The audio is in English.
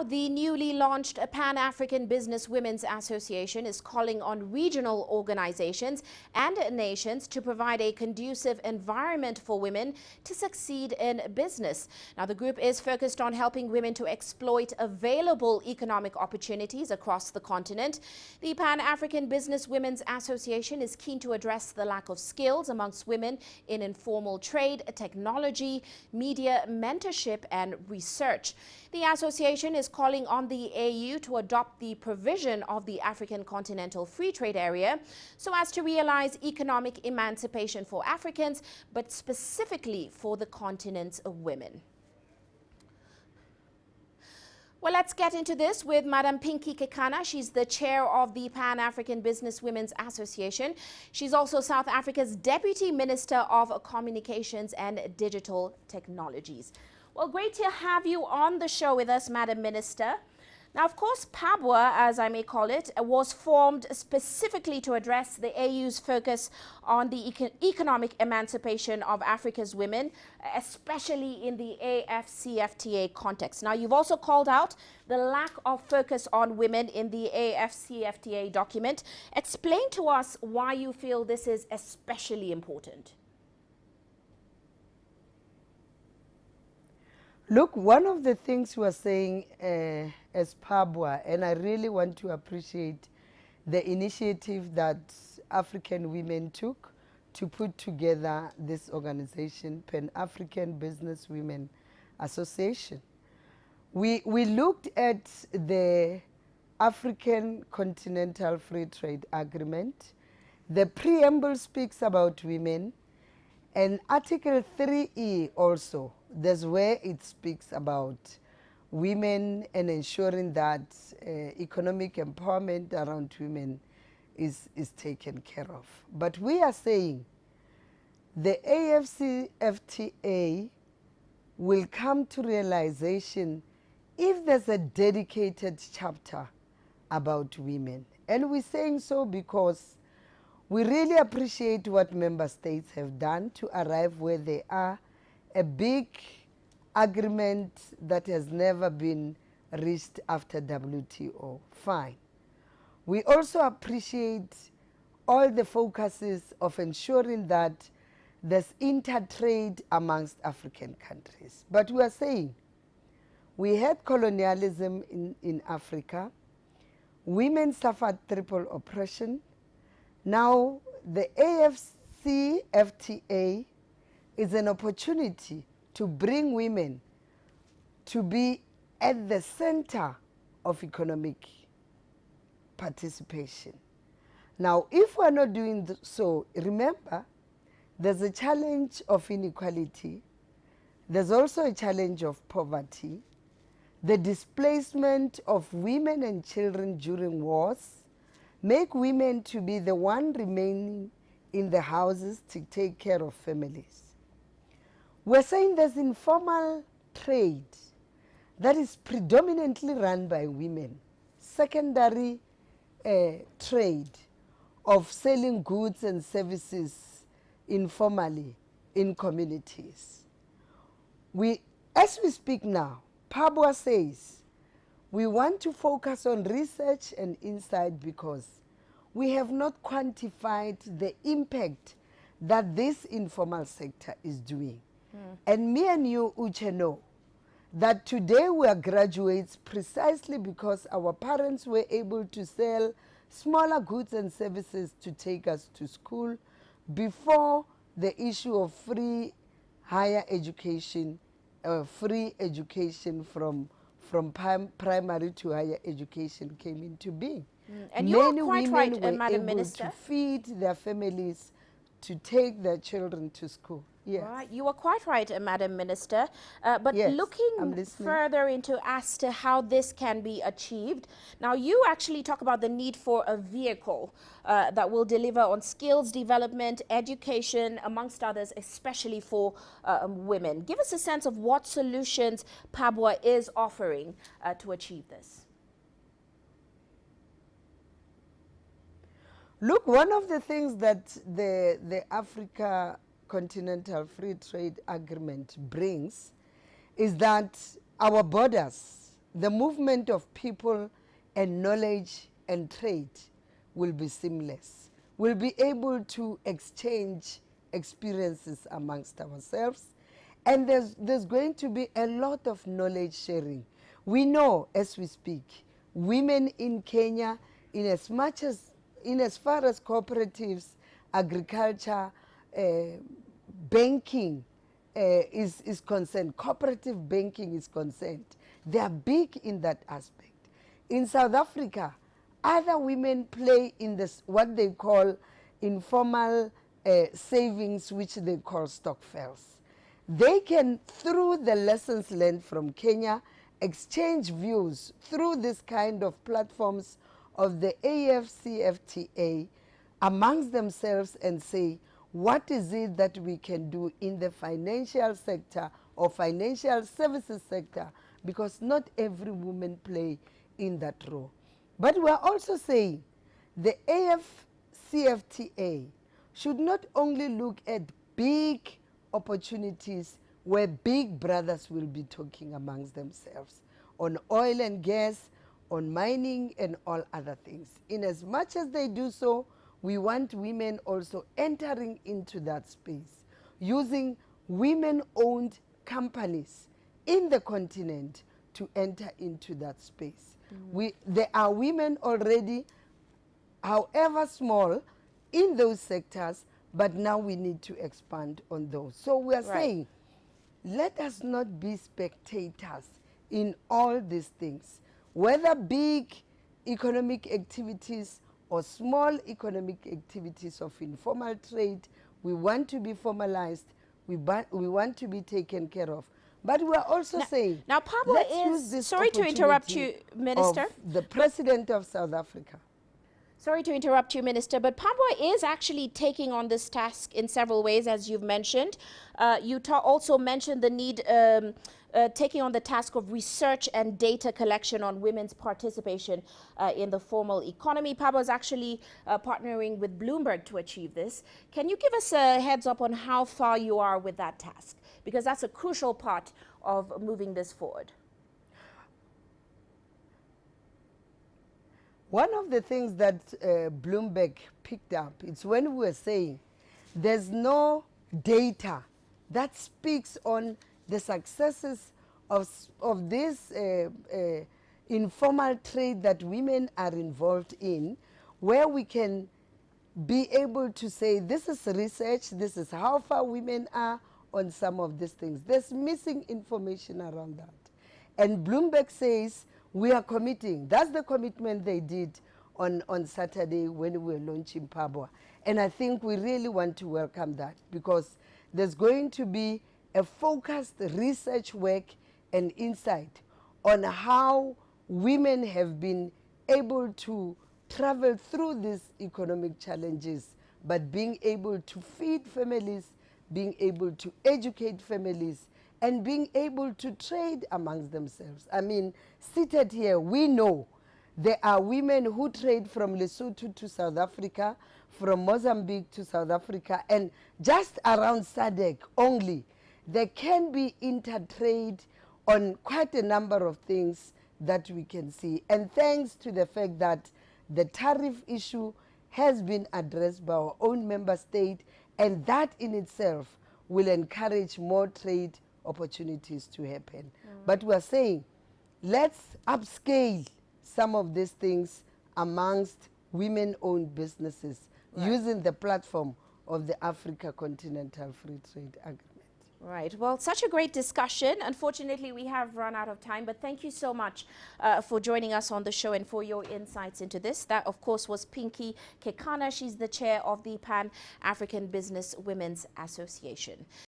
the newly launched Pan-African Business Women's Association is calling on regional organizations and nations to provide a conducive environment for women to succeed in business. Now, the group is focused on helping women to exploit available economic opportunities across the continent. The Pan-African Business Women's Association is keen to address the lack of skills amongst women in informal trade, technology, media, mentorship, and research. The association is calling on the AU to adopt the provision of the African Continental Free Trade Area so as to realize economic emancipation for Africans, but specifically for the continent's women. Well, let's get into this with Madam Pinky Kekana. She's the chair of the Pan-African Business Women's Association. She's also South Africa's Deputy Minister of Communications and Digital Technologies. Well, great to have you on the show with us, Madam Minister. Now, of course, PABWA, as I may call it, was formed specifically to address the AU's focus on the economic emancipation of Africa's women, especially in the AFCFTA context. Now, you've also called out the lack of focus on women in the AFCFTA document. Explain to us why you feel this is especially important. Look, one of the things we are saying as PABWA, and I really want to appreciate the initiative that African women took to put together this organization, Pan-African Business Women Association. We looked at the African Continental Free Trade Agreement. The preamble speaks about women, and Article 3E also, that's where it speaks about women and ensuring that economic empowerment around women is taken care of. But we are saying the AFCFTA will come to realization if there's a dedicated chapter about women. And we're saying so because we really appreciate what member states have done to arrive where they are, a big agreement that has never been reached after WTO. Fine. We also appreciate all the focuses of ensuring that there's intertrade amongst African countries. But we are saying we had colonialism in Africa. Women suffered triple oppression. Now, the AFCFTA is an opportunity to bring women to be at the center of economic participation. Now, if we're not doing so, remember, there's a challenge of inequality. There's also a challenge of poverty, the displacement of women and children during wars, make women to be the one remaining in the houses to take care of families. We're saying there's informal trade that is predominantly run by women, secondary trade of selling goods and services informally in communities. As we speak now, PABWA says we want to focus on research and insight because we have not quantified the impact that this informal sector is doing. And me and you, Uche, know that today we are graduates precisely because our parents were able to sell smaller goods and services to take us to school before the issue of free higher education, free education from primary to higher education came into being. And you are quite right, Madam Minister. Minister. To feed their families, to take their children to school. Yes. Right. You are quite right, Madam Minister. But yes, looking further into as to how this can be achieved, now you actually talk about the need for a vehicle that will deliver on skills development, education, amongst others, especially for women. Give us a sense of what solutions PABWA is offering to achieve this. Look, one of the things that the Africa Continental Free Trade Agreement brings is that our borders, the movement of people and knowledge and trade will be seamless. We'll be able to exchange experiences amongst ourselves, and there's going to be a lot of knowledge sharing. We know as we speak, women in Kenya, in as far as cooperatives, agriculture, banking is concerned, cooperative banking is concerned, they are big in that aspect. In South Africa, other women play in this what they call informal savings, which they call stokvels. They can, through the lessons learned from Kenya, exchange views through this kind of platforms of the AFCFTA amongst themselves and say, what is it that we can do in the financial sector or financial services sector? Because not every woman play in that role. But we're also saying the AFCFTA should not only look at big opportunities where big brothers will be talking amongst themselves on oil and gas, on mining and all other things. In as much as they do so, we want women also entering into that space, using women-owned companies in the continent to enter into that space. There are women already, however small, in those sectors, but now we need to expand on those. So we are saying, let us not be spectators in all these things, whether big economic activities or small economic activities of informal trade. We want to be formalized, we want to be taken care of. But we are also saying, now Pablo let's use this sorry to interrupt you, Minister. Of the President of South Africa. Sorry to interrupt you, Minister, but Pablo is actually taking on this task in several ways, as you've mentioned. You also mentioned the need, taking on the task of research and data collection on women's participation in the formal economy. Pablo is actually partnering with Bloomberg to achieve this. Can you give us a heads up on how far you are with that task? Because that's a crucial part of moving this forward. One of the things that Bloomberg picked up, it's when we were saying there's no data that speaks on the successes of this informal trade that women are involved in, where we can be able to say this is research, this is how far women are on some of these things. There's missing information around that. And Bloomberg says, we are committing. That's the commitment they did on Saturday when we were launching Pabwa. And I think we really want to welcome that, because there's going to be a focused research work and insight on how women have been able to travel through these economic challenges, but being able to feed families, being able to educate families, and being able to trade amongst themselves. I mean, seated here, we know there are women who trade from Lesotho to South Africa, from Mozambique to South Africa, and just around SADC only, there can be intertrade on quite a number of things that we can see. And thanks to the fact that the tariff issue has been addressed by our own member state, and that in itself will encourage more trade opportunities to happen. But we're saying, let's upscale some of these things amongst women-owned businesses using the platform of the Africa Continental Free Trade Agreement. Right. Well, such a great discussion. Unfortunately, we have run out of time, but thank you so much for joining us on the show and for your insights into this. That, of course, was Pinky Kekana. She's the chair of the Pan-African Business Women's Association.